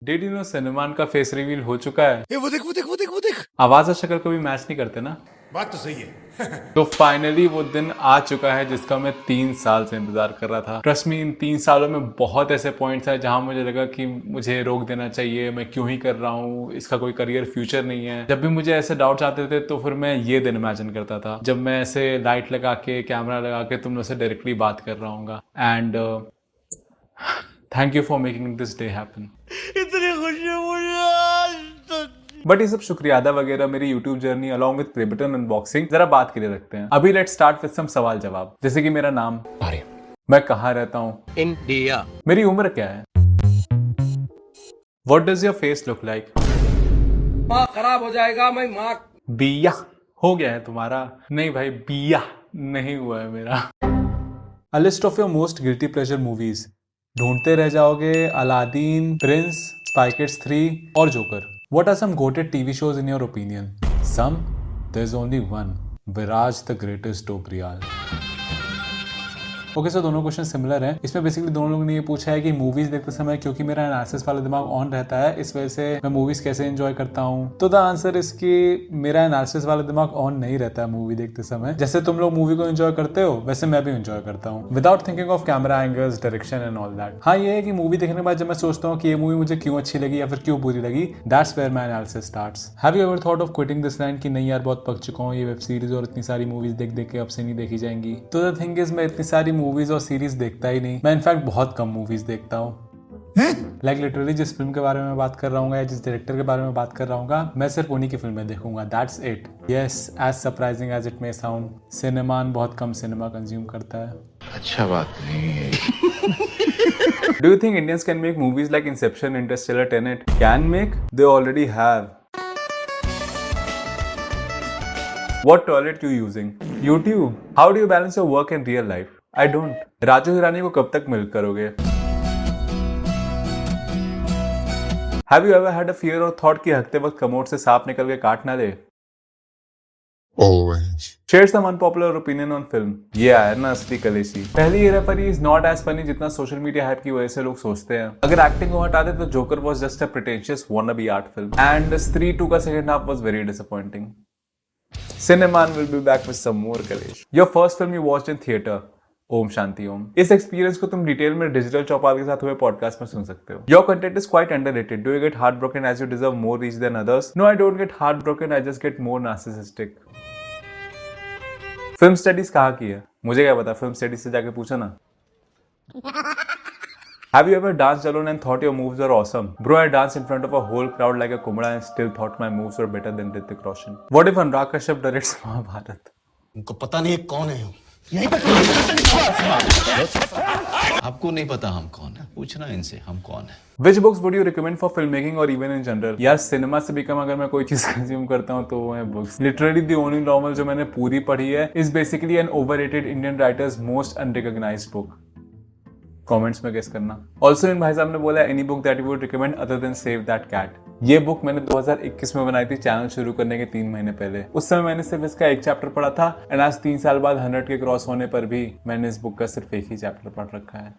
Did you know Salman का face reveal हो चुका है? ए, वो देख वो देख वो देख वो देख। आवाज और शक्ल कभी मैच नहीं करते ना। बात तो सही है। तो फाइनली वो दिन आ चुका है जिसका मैं 3 साल से इंतजार कर रहा था। ट्रस्ट मी, इन 3 सालों में बहुत ऐसे पॉइंट्स हैं जहां मुझे लगा कि मुझे रोक देना चाहिए, मैं क्यों ही कर रहा हूँ, इसका कोई करियर फ्यूचर नहीं है। जब भी मुझे ऐसे डाउट्स आते थे तो फिर मैं ये दिन इमेजिन करता था जब मैं ऐसे लाइट लगा के, कैमरा लगा के तुम लोग से डायरेक्टली बात कर रहा हूँ। And thank you for making this day happen. इतनी खुशी मुझे आज तक। बट ये सब शुक्रियादा वगैरह मेरी YouTube journey along with play button unboxing जरा बात के लिए रखते हैं। अभी लेट्स स्टार्ट विद सम सवाल जवाब, जैसे कि मेरा नाम, मैं कहाँ रहता हूँ, इंडिया, मेरी उम्र क्या है, what does your face look like, माँ खराब हो जाएगा, मैं माँ। बिया हो गया है तुम्हारा? नहीं भाई, बिया नहीं हुआ है मेरा। A list of your most guilty pleasure movies. ढूंढते रह जाओगे, अलादीन, प्रिंस, स्पाई किड्स 3 और joker. What are some goated TV shows in your opinion? Some? There's only one. Viraj the Greatest Dobriyal. Okay, so दोनों question similar हैं। इसमें basically दोनों लोगों ने ये पूछा है कि मूवीज देखते समय क्योंकि मेरा एनालिसिस वाला दिमाग ऑन रहता है, इस वजह से मैं मूवीज कैसे एंजॉय करता हूँ। तो द आंसर इज कि मेरा एनालिसिस वाला दिमाग ऑन नहीं रहता है मूवी देखते समय। जैसे तुम लोग मूवी को एंजॉय करते हो वैसे मैं भी एंजॉय करता हूँ, without thinking of camera angles, direction and all that. हाँ, ये है कि मूवी देखने के बाद जब मैं सोचता हूँ कि ये मूवी मुझे क्यों अच्छी लगी या फिर क्यों बुरी लगी, that's where my analysis starts. Have you ever thought of quitting this line कि नहीं यार बहुत पक चुका हूँ ये वेब सीरीज और इतनी सारी मूवीज देख देख के अब से नहीं देखी जाएंगी? तो द थिंग इज, मैं इतनी सारी मूवीज और सीरीज देखता ही नहीं। मैं इनफैक्ट बहुत कम मूवीज देखता हूँ। लाइक लिटरली जिस फिल्म के बारे में बात कर रहा हूँ या जिस डायरेक्टर के बारे में बात कर रहा हूँ, मैं सिर्फ उन्हीं की फिल्में देखूंगा, that's it. Yes, as surprising as it may sound, सिनेमान बहुत कम सिनेमा कंज्यूम करता है। अच्छा बात नहीं है। Do you think Indians can make movies like Inception, Interstellar, Tenet? Can make? They already have. What toilet you using? YouTube. How do you balance your work and real life? I don't. Raju Hirani को कब तक milk करोगे? Have you ever had a fear or thought कि हगते वक्त commode से सांप निकल के काट ना दे? Always. Share some unpopular opinion on film. ये आया ना असली कलेशी। पहली ये referee is not as funny जितना सोशल मीडिया हाइप की वजह से लोग सोचते हैं। अगर एक्टिंग को हटा दे तो joker was just a pretentious wannabe art film and स्त्री 2 का second half was very disappointing. Cineman will be back with some more कलेश। Your first film you watched in theater? Om Shanti Om. इस एक्सपीरियंस को तुम डिटेल में डिजिटल चौपाल के साथ हुए पॉडकास्ट में सुन सकते हो। Your content is quite underrated. Do you get heart broken as you deserve more reach than others? No, I don't get heart broken, I just get more narcissistic. Film studies कहाँ की है? मुझे क्या पता, फिल्म स्टडीज से जाके पूछो ना। Have you ever danced alone and thought your moves were awesome? Bro, I danced in front of a whole crowd like a kumra and still thought my moves were better than Hrithik Roshan. What if Anurag Kashyap directs Mahabharat? उनको पता नहीं है कौन है हम। यहीं पर आपको नहीं पता हम कौन है, पूछना इनसे हम कौन है। Which books would you recommend for filmmaking or even in general? यार सिनेमा से भी कम अगर मैं कोई चीज कंज्यूम करता हूँ तो वो है books. Literally the only novel जो मैंने पूरी पढ़ी है is basically an overrated Indian writers most unrecognised book. Comments में गेस करना। ऑल्सो इन भाई साहब ने बोला any book that you would recommend other than save that cat. ये बुक मैंने 2021 में बनाई थी चैनल शुरू करने के 3 महीने पहले। उस समय मैंने सिर्फ इसका एक चैप्टर पढ़ा था एंड आज 3 साल बाद 100 के क्रॉस होने पर भी मैंने इस बुक का सिर्फ एक ही चैप्टर पढ़ रखा है।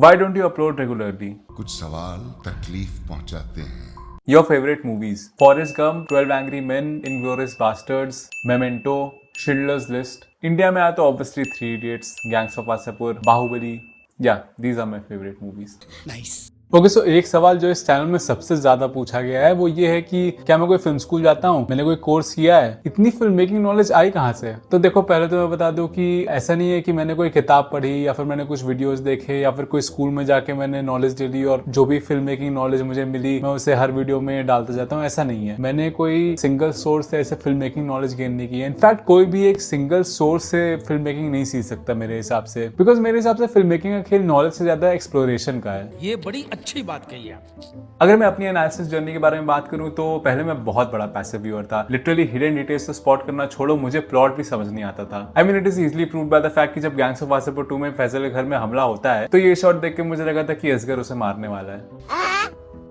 Why don't you upload regularly? कुछ सवाल तकलीफ पहुंचाते हैं। Your favorite movies? Forrest Gump, 12 Angry Men, Inglourious Bastards, Memento, Schindler's List. India में आया तो obviously 3 Idiots, Gangs of Wasseypur, Baahubali. Yeah, these are my favorite movies. Nice. Okay, so एक सवाल जो इस चैनल में सबसे ज्यादा पूछा गया है वो ये है कि क्या मैं कोई फिल्म स्कूल जाता हूँ, मैंने कोई कोर्स किया है, इतनी फिल्म मेकिंग नॉलेज आई कहाँ से? तो देखो, पहले तो मैं बता दूं कि ऐसा नहीं है कि मैंने कोई किताब पढ़ी या फिर मैंने कुछ वीडियोस देखे या फिर कोई स्कूल में जाके मैंने नॉलेज ले ली और जो भी फिल्म मेकिंग नॉलेज मुझे मिली मैं उसे हर वीडियो में डालता जाता हूँ। ऐसा नहीं है। मैंने कोई सिंगल सोर्स से ऐसे फिल्म मेकिंग नॉलेज गेन नहीं की है। इनफैक्ट कोई भी एक सिंगल सोर्स से फिल्म मेकिंग नहीं सीख सकता मेरे हिसाब से, बिकॉज मेरे हिसाब से फिल्म मेकिंग का खेल नॉलेज से ज्यादा एक्सप्लोरेशन का है। ये बड़ी अच्छी बात कही है। अगर मैं अपनी एनालिसिस जर्नी के बारे में बात करूं तो पहले मैं बहुत बड़ा पैसिव व्यूअर था। लिटरली हिडन डिटेल्स तो स्पॉट करना छोड़ो, मुझे प्लॉट भी समझ नहीं आता था। I mean it is easily proved by the fact कि जब गैंग्स ऑफ वासेपुर 2 में फैजल के घर में हमला होता है तो ये शॉट देख के मुझे लगा था कि असगर उसे मारने वाला है।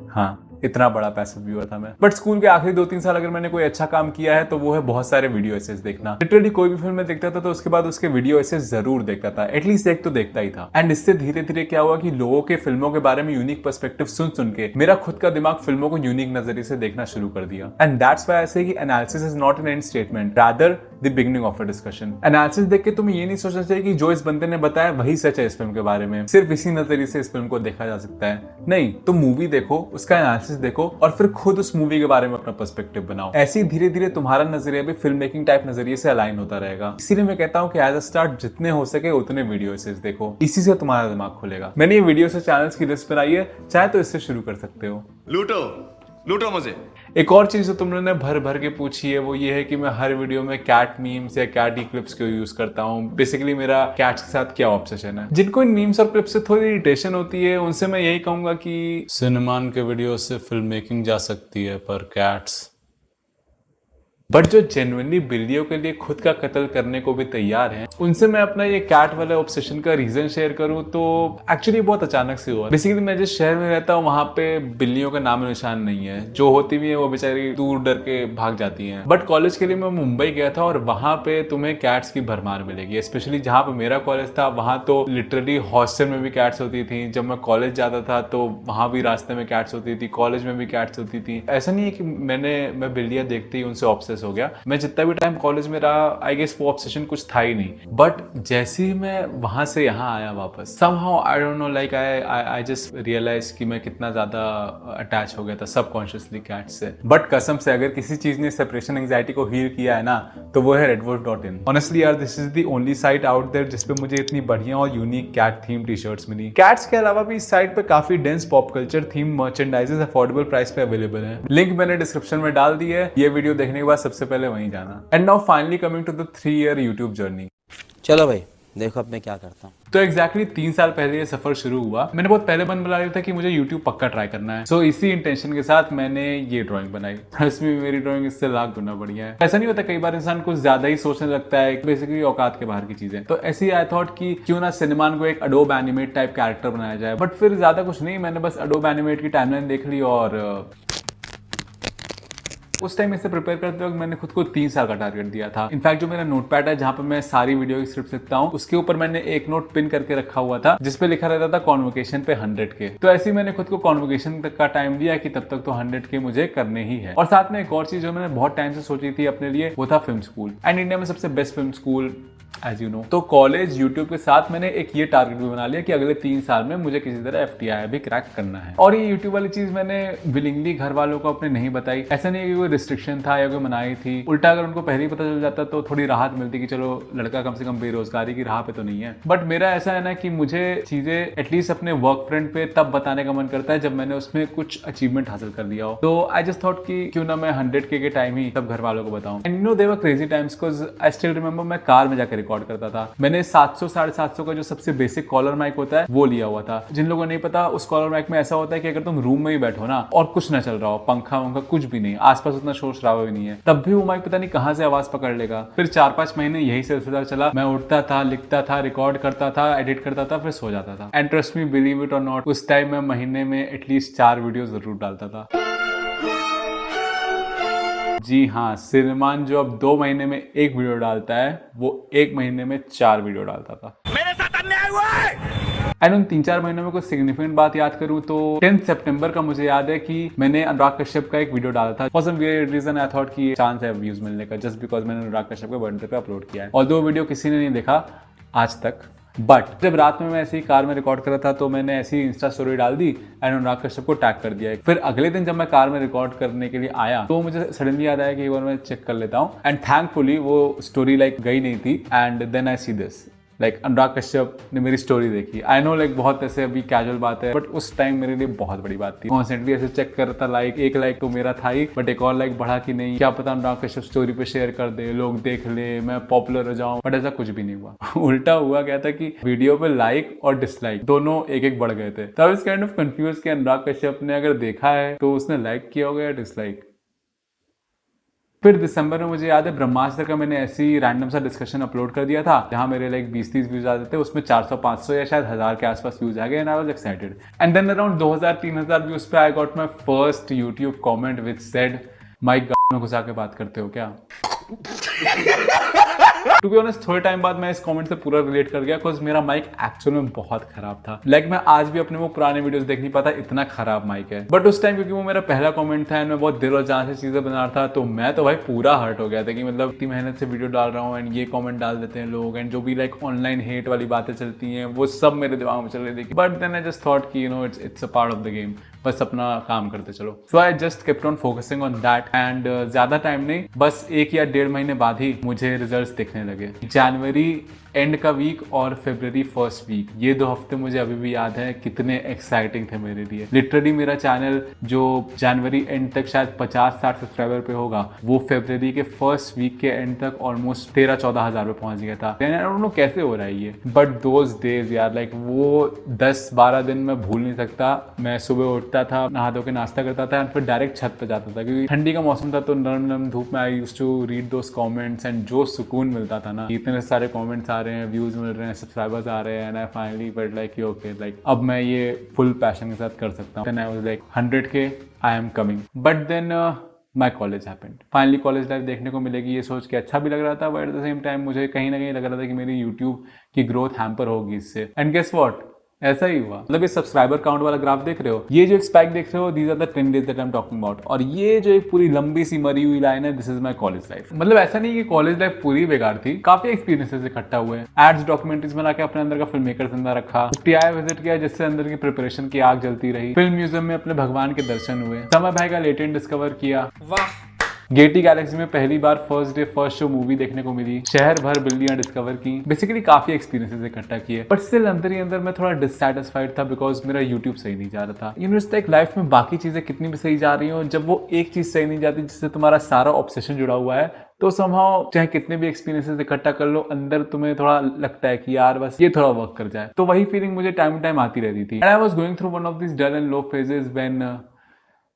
हाँ, इतना बड़ा पैसिव व्यूअर था मैं। बट स्कूल के आखिरी 2-3 साल अगर मैंने कोई अच्छा काम किया है तो वो है बहुत सारे वीडियो एसेस देखना। लिटरली कोई भी फिल्म में देखता था तो उसके बाद उसके वीडियो एसेस जरूर देखता था, एटलीस्ट एक तो देखता ही था। एंड इससे धीरे धीरे क्या हुआ कि लोगों के फिल्मों के बारे में यूनिक पर्सपेक्टिव सुन सुन के मेरा खुद का दिमाग फिल्मों को यूनिक नजरिए से देखना शुरू कर दिया। एंड दैट्स व्हाई आई से कि analysis is not an and statement, rather the beginning of a discussion. Analysis देख के तुम्हें ये नहीं सोचना चाहिए कि जो इस बंदे ने बताया वही सच है इस फिल्म के बारे में, सिर्फ इसी नजरिए से इस फिल्म को देखा जा सकता है। नहीं, तुम मूवी देखो, उसका एनालिसिस देखो और फिर खुद उस मूवी के बारे में अपना पर्सपेक्टिव बनाओ। ऐसे ही धीरे धीरे तुम्हारा नजरिया भी फिल्म मेकिंग टाइप नजरिए से अलाइन होता रहेगा। इसीलिए मैं कहता हूँ कि एज अ स्टार्ट जितने हो सके उतने वीडियो एसेस देखो, इसी से तुम्हारा दिमाग खुलेगा। मैंने ये वीडियो से चैनल्स की लिस्ट बनाई है, चाहे तो इससे शुरू कर सकते हो। लूटो लूटो मुझे। एक और चीज जो तुम लोगों ने भर भर के पूछी है वो ये है कि मैं हर वीडियो में कैट मीम्स या कैट क्लिप्स क्यों यूज करता हूँ। बेसिकली मेरा कैट्स के साथ क्या ऑब्सेशन है। जिनको इन मीम्स और क्लिप्स से थोड़ी इरिटेशन होती है उनसे मैं यही कहूंगा कि सिनेमान के वीडियो से फिल्म मेकिंग जा सकती है, पर कैट्स बट जो जेन्युइनली बिल्लियों के लिए खुद का कत्ल करने को भी तैयार हैं, उनसे मैं अपना ये कैट वाले ऑब्सेशन का रीजन शेयर करूं तो एक्चुअली बहुत अचानक से हुआ। बेसिकली मैं जिस शहर में रहता हूँ वहां पे बिल्लियों का नाम निशान नहीं है, जो होती भी है वो बेचारी दूर डर के भाग जाती हैं। बट कॉलेज के लिए मैं मुंबई गया था और वहां पे तुम्हें कैट्स की भरमार मिलेगी। स्पेशली जहां पे मेरा कॉलेज था वहां तो लिटरली हॉस्टल में भी कैट्स होती थी। जब मैं कॉलेज जाता था तो वहां भी रास्ते में कैट्स होती थी, कॉलेज में भी कैट्स होती थी। ऐसा नहीं है कि मैं बिल्लियां देखते ही उनसे ऑब्सेस हो गया। मैं जितना भी टाइम कॉलेज में रहा आई गेस वो ऑब्सेशन कुछ था ही नहीं। बट जैसे ही मैं वहां से यहाँ आया वापस, somehow I don't know like I just realise कि मैं कितना ज्यादा अटैच हो गया था सबकॉन्शियसली कैट से। बट कसम से अगर किसी चीज ने सेपरेशन एंजाइटी को हील किया है ना तो वो है redwood.in। ऑनेस्टली यार this is the only site out there जिसपे मुझे इतनी बढ़िया और unique cat theme T shirts मिली। कैट्स के अलावा भी इस साइट पे काफी dense pop culture theme merchandises affordable price पे अवेलेबल है। लिंक मैंने डिस्क्रिप्शन में डाल दी है। ये वीडियो देखने के बाद सबसे पहले वहीं जाना। And now finally coming to the 3-year YouTube journey. चलो भाई देखो अब मैं क्या करता हूँ। तो एग्जैक्टली 3 साल पहले ये सफर शुरू हुआ। मैंने बहुत पहले मन बना लिया था कि मुझे YouTube पक्का ट्राई करना है। सो इसी इंटेंशन के साथ मैंने ये ड्राइंग बनाई। इसमें मेरी ड्राइंग इससे लाख गुना बढ़िया है। ऐसा नहीं होता, कई बार इंसान कुछ ज्यादा ही सोचने लगता है, बेसिकली औकात के बाहर की चीजें। तो ऐसे ही आई थॉट कि क्यों ना सिनेमान को एक अडोब एनिमेट टाइप कैरेक्टर बनाया जाए। बट फिर ज्यादा कुछ नहीं, मैंने बस अडोब एनिमेट की टाइमलाइन देख ली और उस टाइम इसे प्रिपेयर करते वक्त मैंने खुद को 3 साल का टारगेट दिया था। इनफैक्ट जो मेरा नोटपैड है जहां पे मैं सारी वीडियो की स्क्रिप्ट लिखता हूँ उसके ऊपर मैंने एक नोट पिन करके रखा हुआ था जिसपे लिखा रहता था कॉन्वोकेशन पे 100 के। तो ऐसे ही मैंने खुद को कॉन्वोकेशन तक का टाइम दिया कि तब तक तो 100 के मुझे करने ही है। और साथ में एक और चीज जो मैंने बहुत टाइम से सोची थी अपने लिए वो था फिल्म स्कूल। एंड इंडिया में सबसे best film school as you know. तो कॉलेज यूट्यूब के साथ मैंने एक ये टारगेट भी बना लिया कि अगले 3 साल में मुझे किसी तरह FTI भी क्रैक करना है। और ये यूट्यूब वाली चीज मैंने विलिंगली घर वालों को अपने नहीं बताई। ऐसा नहीं है कि कोई रिस्ट्रिक्शन था या कोई मनाही थी। उल्टा अगर उनको पहले ही पता चल जाता तो थोड़ी राहत मिलती कि चलो लड़का कम से कम बेरोजगारी की राह पे तो नहीं है। बट मेरा ऐसा है ना कि मुझे चीजें एटलीस्ट अपने वर्क फ्रेंड पे तब बताने का मन करता है जब मैंने उसमें कुछ अचीवमेंट हासिल कर लिया हो। तो आई जस्ट थॉट कि क्यों ना मैं 100K के टाइम ही सब घर वालों को बताऊं। And you no they were crazy times because I still remember मैं कार में जाकर रिकॉर्ड करता था। मैंने 700-750 का जो सबसे बेसिक कॉलर माइक होता है वो लिया हुआ था। जिन लोगों को नहीं पता, उस कॉलर माइक में ऐसा होता है कि अगर तुम रूम में ही बैठो ना और कुछ ना चल रहा हो, पंखा वंखा कुछ भी नहीं, आसपास उतना शोर शराबा भी नहीं है, तब भी वो माइक पता नहीं कहां से आवाज पकड़ लेगा। फिर 4-5 महीने यही सिलसिला चला। मैं उठता था, लिखता था, रिकॉर्ड करता था, एडिट करता था, फिर सो जाता था। And trust me, believe it और नॉट, उस टाइम मैं महीने में एटलीस्ट 4 वीडियो जरूर डालता था। जी हाँ, सिनेमान जो अब 2 महीने में 1 वीडियो डालता है वो 1 महीने में 4 वीडियो डालता था। मेरे साथ अन्याय हुआ है। एंड उन 3-4 महीनों में कुछ सिग्निफिकेंट बात याद करूं तो 10 सितंबर का मुझे याद है कि मैंने अनुराग कश्यप का एक वीडियो डाला था। For some weird reason I thought कि चांस है व्यूज मिलने का, जस्ट बिकॉज मैंने अनुराग कश्यप के बर्थडे पे अपलोड किया है। और 2 वीडियो किसी ने नहीं देखा आज तक। बट जब रात में मैं ऐसे ही कार में रिकॉर्ड कर रहा था तो मैंने ऐसी इंस्टा स्टोरी डाल दी एंड अनुराग कश्यप को टैग कर दिया। फिर अगले दिन जब मैं कार में रिकॉर्ड करने के लिए आया तो मुझे सडनली याद आया कि एक बार मैं चेक कर लेता हूँ। एंड थैंकफुली वो स्टोरी लाइक गई नहीं थी। And then I see this, like Anurag Kashyap ने मेरी स्टोरी देखी। आई नो लाइक बहुत ऐसे अभी कैजुअल बात है, बट उस टाइम मेरे लिए बहुत बड़ी बात थी। कॉन्स्टेंटली ऐसे चेक कर रहा था, लाइक 1 लाइक तो मेरा था ही, बट एक और लाइक बढ़ा कि नहीं, क्या पता अनुराग कश्यप स्टोरी पे शेयर कर दे, लोग देख ले, मैं पॉपुलर हो जाऊं। बट ऐसा कुछ भी नहीं हुआ। उल्टा हुआ क्या था कि वीडियो पे लाइक और डिसलाइक दोनों एक बढ़ गए थे। तब इस काइंड ऑफ कंफ्यूज कि अनुराग कश्यप ने अगर देखा है तो उसने लाइक किया होगा या डिसलाइक। फिर दिसंबर में मुझे याद है ब्रह्मास्त्र का मैंने ऐसे ही रैंडम सा डिस्कशन अपलोड कर दिया था जहां मेरे लाइक 20-30 व्यूज आते थे, उसमें 400-500 या शायद 1000 के आसपास व्यूज आ गए and I was excited. And then around 2000-3000 views पे I got my first YouTube comment which said mike में घुसा के बात करते हो क्या। टू बी ऑनेस्ट थोड़े टाइम बाद मैं इस कमेंट से पूरा रिलेट कर गया बिकॉज मेरा माइक एक्चुअल में बहुत खराब था। लाइक मैं आज भी अपने वो पुराने वीडियोस देख नहीं पाता, इतना खराब माइक है। बट उस टाइम क्योंकि वो मेरा पहला कमेंट था एंड मैं बहुत दिल और जान से चीजें बना रहा था, तो मैं तो भाई पूरा हर्ट हो गया था कि मतलब इतनी मेहनत से वीडियो डाल रहा हूँ एंड ये कमेंट डाल देते हैं लोग एंड जो भी लाइक ऑनलाइन हेट वाली बातें चलती हैं वो सब मेरे दिमाग में चल रही थी। But then I just thought कि you know it's a part of the game, बस अपना काम करते चलो। So I just kept on focusing on that and ज्यादा टाइम नहीं, बस 1 या 1.5 महीने बाद ही मुझे रिजल्ट्स दिखने लगे। जनवरी एंड का वीक और फरवरी फर्स्ट वीक, ये 2 हफ्ते मुझे अभी भी याद है कितने एक्साइटिंग थे मेरे लिए। लिटरली मेरा चैनल जो जनवरी एंड तक शायद 50-60 सब्सक्राइबर पे होगा, वो फरवरी के फर्स्ट वीक के एंड तक ऑलमोस्ट 13-14 हज़ार पे पहुंच गया था। आई डोंट नो कैसे हो रहा है ये, बट दोज डेज यार लाइक वो 10-12 दिन मैं भूल नहीं सकता। मैं सुबह उठता था, नहा धो के नाश्ता करता था एंड फिर डायरेक्ट छत पे जाता था क्योंकि ठंडी का मौसम था, तो नरम नरम धूप में I used to read those comments and जो सुकून मिलता था ना, इतने सारे कमेंट्स आ रहे हैं, व्यूज मिल रहे हैं, सब्सक्राइबर्स आ रहे हैं and I finally felt like okay like अब मैं ये फुल पैशन के साथ कर सकता हूँ। Then I was like 100K I am coming. But then my college happened. Finally college life देखने को मिलेगी ये सोच के अच्छा भी लग रहा था, but at the same time मुझे कहीं ना कहीं लग रहा था कि मेरी यूट्यूब की ग्रोथ हैम्पर होगी इससे। एंड गेस व्हाट, ऐसा ही हुआ। मतलब ये सब्सक्राइबर काउंट वाला ग्राफ देख रहे हो, ये जो एक स्पाइक देख रहे हो, these are the 10 days that I'm talking about। और ये जो एक पूरी लंबी सी मरी हुई लाइन है, this is my college life. मतलब ऐसा नहीं कि कॉलेज लाइफ पूरी बेकार थी, काफी एक्सपीरियंसेस इकट्ठा हुए, एड्स डॉक्यूमेंट्रीज बना के अपने अंदर का फिल्म मेकर जिंदा रखा, TI विजिट किया जिससे अंदर की प्रिपरेशन की आग जलती रही, फिल्म म्यूजियम में अपने भगवान के दर्शन हुए, समय भाई का लेटेंट डिस्कवर किया, गेटी गैलेक्सी में पहली बार first day first show movie देखने को मिली, शहर भर बिल्डियां डिस्कवर की, बेसिकली काफी एक्सपीरियंसेस इकट्ठा किए। बट स्टिल अंदर ही अंदर मैं थोड़ा डिससैटिस्फाइड था बिकॉज मेरा यूट्यूब सही नहीं जा रहा था। You know it's like life में बाकी चीजें कितनी भी सही जा रही हो, जब वो एक चीज सही नहीं जाती जिससे तुम्हारा सारा ऑब्सेशन जुड़ा हुआ है, तो समहाउ चाहे कितने भी एक्सपीरियंसेस इकट्ठा कर लो, अंदर तुम्हें थोड़ा लगता है कि यार बस ये थोड़ा वर्क कर जाए। तो वही फीलिंग मुझे टाइम टू टाइम आती रहती थी and I was going through one of this dull and low phases when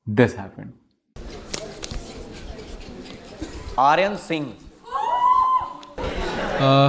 this happened. Aryan Singh.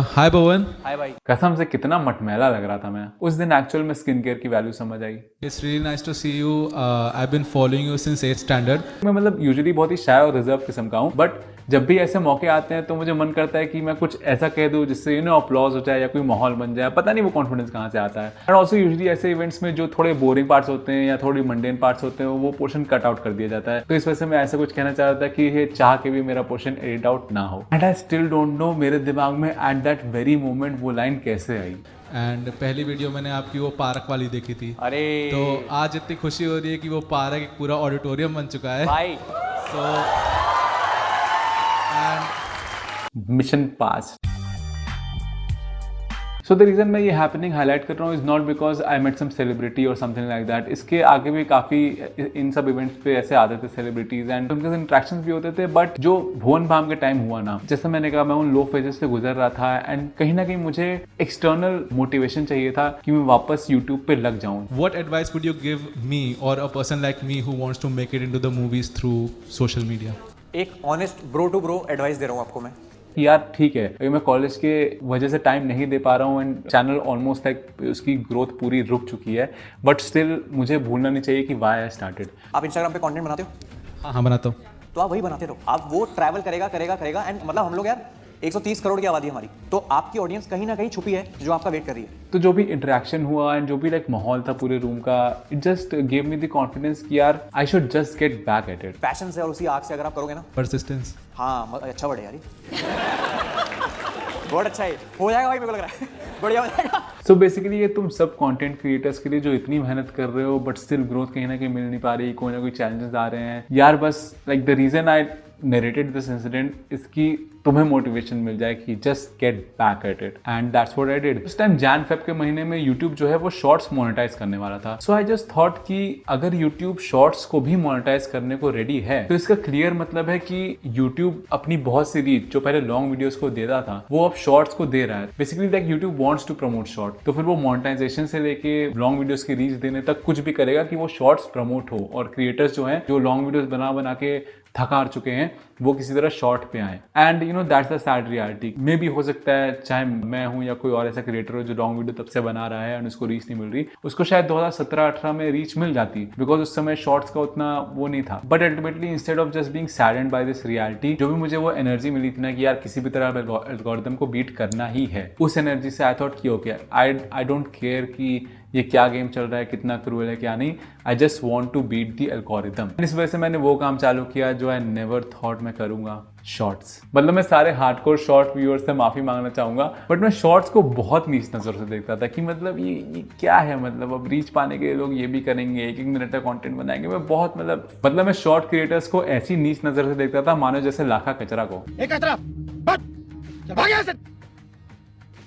Hi Pawan. Hi भाई। कसम से कितना मटमैला लग रहा था मैं उस दिन, एक्चुअल में स्किन केयर की वैल्यू समझ आई। It's really nice to see you. I've been following you since 8th standard. मैं मतलब यूजुअली बहुत ही शाय और रिजर्व किस्म का हूँ, बट जब भी ऐसे मौके आते हैं तो मुझे मन करता है कि मैं कुछ ऐसा कह दूं जिससे यू नो अपलॉज हो जाए या कोई माहौल बन जाए। पता नहीं वो कॉन्फिडेंस कहाँ से आता है। एंड ऑल्सो यूजुअली ऐसे इवेंट्स में जो थोड़े बोरिंग पार्ट्स होते हैं या थोड़ी मंडेन पार्ट्स होते हैं वो पोर्शन कट आउट कर दिया जाता है। तो इस वजह से मैं ऐसा कुछ कहना चाह रहा था कि ये चाह के भी मेरा पोर्शन एडिट आउट ना हो। And I still don't know मेरे दिमाग में एट दैट वेरी मोमेंट वो लाइन कैसे आई। एंड पहली वीडियो मैंने आपकी वो पार्क वाली देखी थी। अरे तो आज इतनी खुशी हो रही है कि वो पार्क एक पूरा ऑडिटोरियम बन चुका है। भाई so mission pass. So the reason मैं ये हैपनिंग हाईलाइट कर रहा हूँ is not because I met some celebrity और समथिंग लाइक दैट। इसके आगे भी काफी इन सब इवेंट्स पे ऐसे आते थे सेलिब्रिटीज एंड उनके साथ इंटरेक्शंस भी होते थे। बट जो भुवन बाम के टाइम हुआ ना, जैसे मैंने कहा मैं उन लो फेजेस से गुजर रहा था एंड कहीं ना कहीं मुझे एक्सटर्नल मोटिवेशन चाहिए था कि मैं वापस यूट्यूब पे लग जाऊँ। what advice would you give me or a person like me who wants to make it into the movies through social media? एक honest bro to bro advice दे रहा हूँ आपको मैं। यार ठीक है, अभी मैं कॉलेज के वजह से टाइम नहीं दे पा रहा हूँ एंड चैनल ऑलमोस्ट लाइक उसकी ग्रोथ पूरी रुक चुकी है, बट स्टिल मुझे भूलना नहीं चाहिए कि व्हाई आई स्टार्टेड। आप इंस्टाग्राम पे कंटेंट बनाते हो? हाँ बनाता हूँ। तो आप वही बनाते रहो, आप वो ट्रैवल करेगा करेगा करेगा एंड मतलब हम लोग यार 130 करोड़ की आबादी हमारी, तो आपकी ऑडियंस कहीं ना कहीं छुपी है जो आपका वेट कर रही है। तो जो भी इंटरेक्शन हुआ एंड जो भी लाइक माहौल था पूरे रूम का, it just give me the confidence कि यार I should just get back at it. Passion से और उसी आग से अगर आप करोगे ना, Persistence. हाँ अच्छा वर्ड है यार, बहुत अच्छा है, हो जाएगा भाई, मेरे को लग रहा है बढ़िया हो जाएगा। सो बेसिकली ये तुम सब कंटेंट क्रिएटर्स के लिए जो इतनी मेहनत कर रहे हो बट स्टिल ग्रोथ कहीं ना कहीं मिल नहीं पा रही, कोई ना कोई चैलेंजेस आ रहे हैं यार। बस like the reason I narrated this incident इसकी तुम्हें मोटिवेशन मिल जाए कि just get back at it, and that's what I did. उस टाइम जैन फेब के महीने में यूट्यूब जो है वो शॉर्ट्स मोनेटाइज करने वाला था। सो आई जस्ट थॉट कि अगर यूट्यूब शॉर्ट्स को भी मोनेटाइज करने को रेडी है तो इसका क्लियर मतलब है कि यूट्यूब अपनी बहुत सी रीच जो पहले लॉन्ग वीडियोस को देता था वो अब शॉर्ट्स को दे रहा है। Basically like YouTube wants to promote short, तो फिर वो मोनेटाइजेशन से लेके लॉन्ग वीडियोस की रीच देने तक कुछ भी करेगा कि वो शॉर्ट्स प्रमोट हो और क्रिएटर्स जो हैं जो लॉन्ग वीडियोस बना के थका हार चुके हैं वो किसी तरह शॉर्ट पे आए। And you know that's the sad reality. मे भी हो सकता है चाहे मैं हूं या कोई और ऐसा क्रिएटर हो जो लॉन्ग वीडियो तब से बना रहा है एंड उसको रीच नहीं मिल रही, उसको शायद 2017-18 में रीच मिल जाती बिकॉज उस समय शॉर्ट्स का उतना वो नहीं था। But ultimately instead of just being saddened by this reality, जो भी मुझे वो एनर्जी मिली थी ना कि यार किसी भी तरह एल्गोरिथम को बीट करना ही है, उस एनर्जी से आई थॉट कि ओके आई डोंट केयर कि ये क्या गेम चल रहा है, कितना क्रूअल है, क्या नहीं, I just want to beat the algorithm. इस वजह से मैंने वो काम चालू किया जो आई नेवर थॉट मैं करूंगा, शॉर्ट्स। मतलब मैं सारे हार्डकोर शॉर्ट व्यूअर्स से माफी मांगना चाहूंगा, बट मैं शॉर्ट्स को बहुत नीच नजर से देखता था कि मतलब ये क्या है, मतलब अब रीच पाने के लिए लोग ये भी करेंगे, 1-1 मिनट का कंटेंट बनाएंगे। मैं बहुत मतलब मैं शॉर्ट क्रिएटर्स को ऐसी नीच नजर से देखता था मानो जैसे लाखा कचरा को।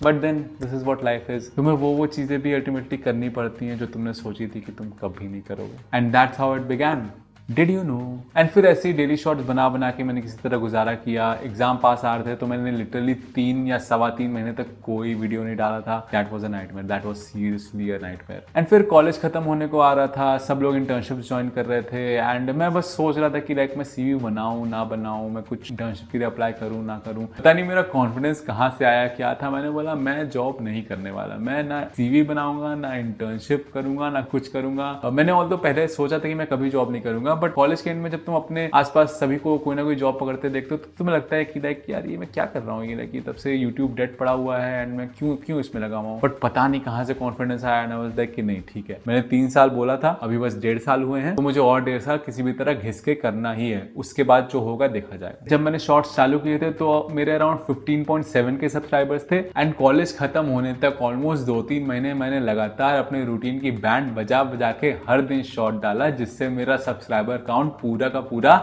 But then this is what life is. तुम्हें वो चीजें भी अल्टीमेटली करनी पड़ती हैं जो तुमने सोची थी कि तुम कभी नहीं करोगे। And that's how it began. Did you know? And फिर ऐसे ही डेली शॉर्ट्स बना के मैंने किसी तरह गुजारा किया। एग्जाम पास आ रहे थे तो मैंने लिटरली 3 या 3.25 महीने तक कोई वीडियो नहीं डाला था। That was a nightmare, that was seriously a nightmare. And फिर कॉलेज खत्म होने को आ रहा था, सब लोग इंटर्नशिप ज्वाइन कर रहे थे एंड मैं बस सोच रहा था कि लाइक मैं सीवी बनाऊं ना बनाऊं, मैं कुछ इंटर्नशिप के लिए अप्लाई करूं ना करूं। पता नहीं मेरा कॉन्फिडेंस कहाँ से आया, क्या था। मैंने बोला मैं जॉब नहीं करने वाला, मैं ना सीवी बनाऊंगा ना इंटर्नशिप करूंगा ना कुछ करूंगा। मैंने ऑल्दो पहले सोचा था कि मैं कभी जॉब नहीं करूंगा, बट कॉलेज के एंड में जब तुम अपने आसपास सभी को कोई ना कोई जॉब पकड़ते देखते हो तो तुम्हें लगता है कि लाइक यार ये मैं क्या कर रहा हूँ, ये लाइक तब से यूट्यूब डेट पड़ा हुआ है एंड मैं क्यों इसमें लगा हुआ हूँ। बट पता नहीं कहाँ से कॉन्फिडेंस आया एंड आई वाज लाइक कि नहीं ठीक है, मैंने 3 साल बोला था, अभी बस 1.5 साल हुए हैं तो मुझे और 1.5 साल किसी भी तरह घिस के करना ही है, उसके बाद जो होगा देखा जाएगा। जब मैंने शॉर्ट्स चालू किए थे तो मेरे अराउंड 15.7 के सब्सक्राइबर्स थे एंड कॉलेज खत्म होने तक ऑलमोस्ट 2-3 महीने मैंने लगातार अपने रूटीन की बैंड बजा के हर दिन शॉर्ट डाला, जिससे मेरा सब्सक्राइबर काउंट पूरा का पूरा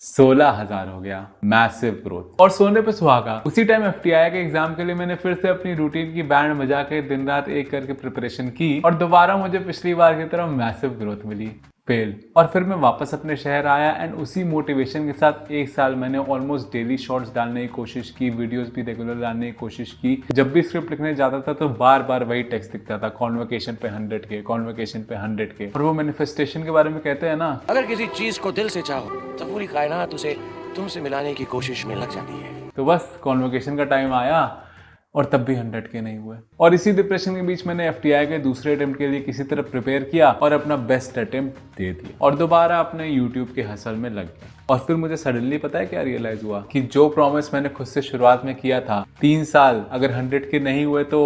16,000 हो गया। Massive growth. और सोने पे सुहागा। उसी टाइम FTI के एग्जाम के लिए मैंने फिर से अपनी रूटीन की बैंड बजा के दिन रात एक करके प्रिपरेशन की और दोबारा मुझे पिछली बार की तरह मैसिव ग्रोथ मिली। फेल। और फिर मैं वापस अपने शहर आया एंड उसी मोटिवेशन के साथ 1 साल मैंने ऑलमोस्ट डेली शॉर्ट्स डालने की कोशिश की, वीडियोस भी रेगुलर डालने की कोशिश की। जब भी स्क्रिप्ट लिखने जाता था तो बार बार वही टेक्स्ट दिखता था, कॉन्वोकेशन पे 100K, कॉन्वोकेशन पे 100K। और वो मैनिफेस्टेशन के बारे में कहते हैं ना, अगर किसी चीज को दिल से चाहो तो पूरी कायनात उसे तुमसे मिलाने की कोशिश में लग जाती है। तो बस कॉन्वोकेशन का टाइम आया और तब भी 100K नहीं हुए। और इसी डिप्रेशन के बीच मैंने FTI के दूसरे अटेम्प्ट के लिए किसी तरह प्रिपेयर किया और अपना बेस्ट अटेम्प्ट दे दिया और दोबारा अपने YouTube के हसल में लग गया। और फिर मुझे सडनली पता है क्या रियलाइज हुआ कि जो प्रॉमिस मैंने खुद से शुरुआत में किया था, 3 साल अगर 100K नहीं हुए तो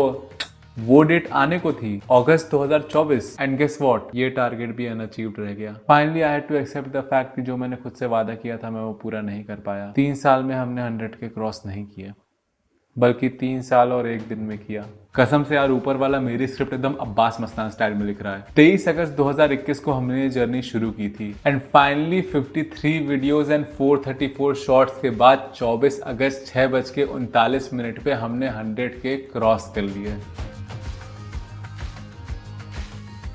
वो डेट आने को थी अगस्त 2024 एंड गेस व्हाट, ये टारगेट भी अनअचीव्ड रह गया। Finally I had to accept the fact कि जो मैंने खुद से वादा किया था मैं वो पूरा नहीं कर पाया। 3 साल में हमने 100K क्रॉस नहीं किया, बल्कि 3 साल और 1 दिन में किया। कसम से यार, ऊपर वाला मेरी स्क्रिप्ट एकदम अब्बास मस्तान स्टाइल में लिख रहा है। 23 अगस्त 2021 को हमने ये जर्नी शुरू की थी and finally 53 videos and 434 shorts के बाद 24 अगस्त 6:39 पे हमने 100K क्रॉस कर लिए।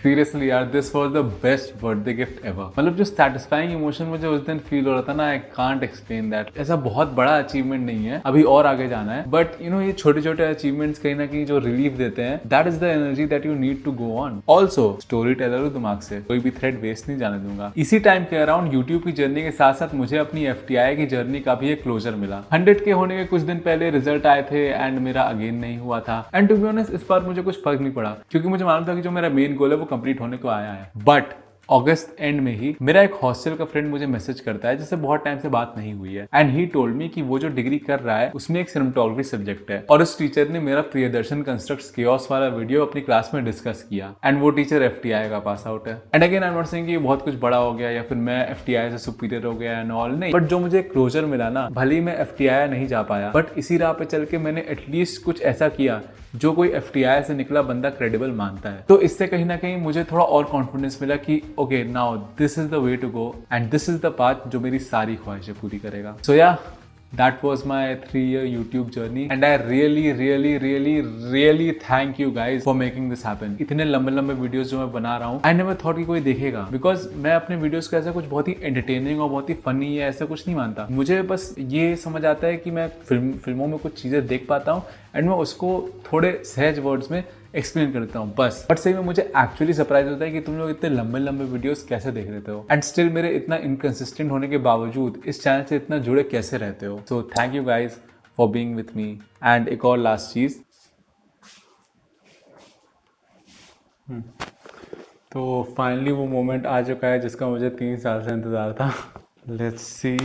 सीरियसली यार, this was the best birthday gift ever. मतलब जो सेटिस्फाइंग इमोशन मुझे उस दिन फील हो रहा था ना, आई कांट एक्सप्लेन दैट। ऐसा बहुत बड़ा अचीवमेंट नहीं है, अभी और आगे जाना है, बट यू नो ये छोटे छोटे अचीवमेंट्स कहीं ना कहीं जो रिलीफ देते हैं, that is the energy that you need to go on. Also storyteller हूं दिमाग से, कोई भी थ्रेड वेस्ट नहीं जाने दूंगा। इसी टाइम के अराउंड यूट्यूब की जर्नी के साथ साथ मुझे अपनी FTI की जर्नी का भी एक क्लोजर मिला। 100K होने के कुछ दिन पहले रिजल्ट आए थे एंड मेरा अगेन नहीं हुआ था एंड टू बी ऑनेस्ट इस बार मुझे कुछ फर्क नहीं पड़ा, क्योंकि मुझे मालूम था कि जो मेरा मेन गोल है वो कंप्लीट होने को आया है। बट अगस्त एंड में ही मेरा एक हॉस्टल का फ्रेंड मुझे मैसेज करता है जिससे बहुत टाइम से बात नहीं हुई है एंड ही टोल्ड मी कि वो जो डिग्री कर रहा है उसमें एक सिनेमेटोग्राफी सब्जेक्ट है और उस टीचर ने मेरा प्रियदर्शन कंस्ट्रक्ट्स केओस वाला वीडियो अपनी क्लास में डिस्कस किया एंड वो टीचर FTI का पास आउट है। And again I am not saying कि बहुत कुछ बड़ा हो गया या फिर मैं FTI से सुपीरियर हो गया एंड ऑल, नहीं, बट जो मुझे क्लोजर मिला ना, भले ही मैं FTI नहीं जा पाया बट इसी राह पे चल के मैंने एटलीस्ट कुछ ऐसा किया जो कोई FTI से निकला बंदा क्रेडिबल मानता है। तो इससे कहीं ना कहीं मुझे थोड़ा और कॉन्फिडेंस मिला कि okay now this is the way to go and this is the path जो मेरी सारी ख्वाहिशें पूरी करेगा। सो या That was my 3-year YouTube journey and I really thank you guys for making this happen. इतने लंबे वीडियोस जो मैं बना रहा हूँ I never thought कि कोई देखेगा, बिकॉज मैं अपने वीडियोस को ऐसा कुछ बहुत ही एंटरटेनिंग और बहुत ही फनी है ऐसा कुछ नहीं मानता. मुझे बस ये समझ आता है कि मैं फिल्मों में कुछ चीज़ें देख पाता हूँ एंड मैं उसको थोड़े सहज वर्ड्स में एक्सप्लेन करता हूँ बस. बट सही में मुझे एक्चुअली सरप्राइज होता है कि तुम लोग इतने लंबे वीडियोस कैसे देख लेते हो एंड स्टिल मेरे इतना इनकंसिस्टेंट होने के बावजूद इस चैनल से इतना जुड़े कैसे रहते हो. So thank you guys for being with me. And एक और लास्ट चीज, तो फाइनली वो मोमेंट आ चुका है जिसका मुझे 3 साल से इंतजार था. Let's see.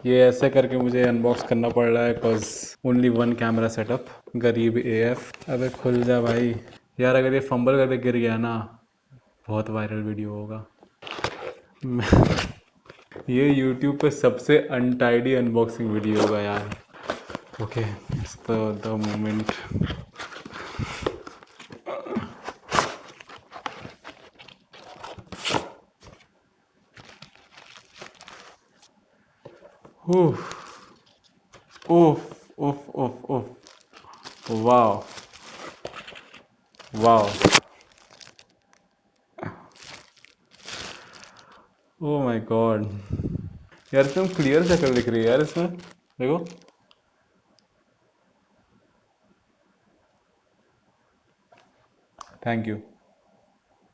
ये ऐसे करके मुझे अनबॉक्स करना पड़ रहा है बिकॉज ओनली 1 कैमरा सेटअप. गरीब AF. अबे खुल जा भाई यार, अगर ये फंबल करके गिर गया ना बहुत वायरल वीडियो होगा. ये YouTube पे सबसे अनटाइडी अनबॉक्सिंग वीडियो होगा यार. Okay, it's the moment. Wow oh my God यार, तुम क्लियर शक्ल दिख रही है यार इसमें, देखो. Thank you.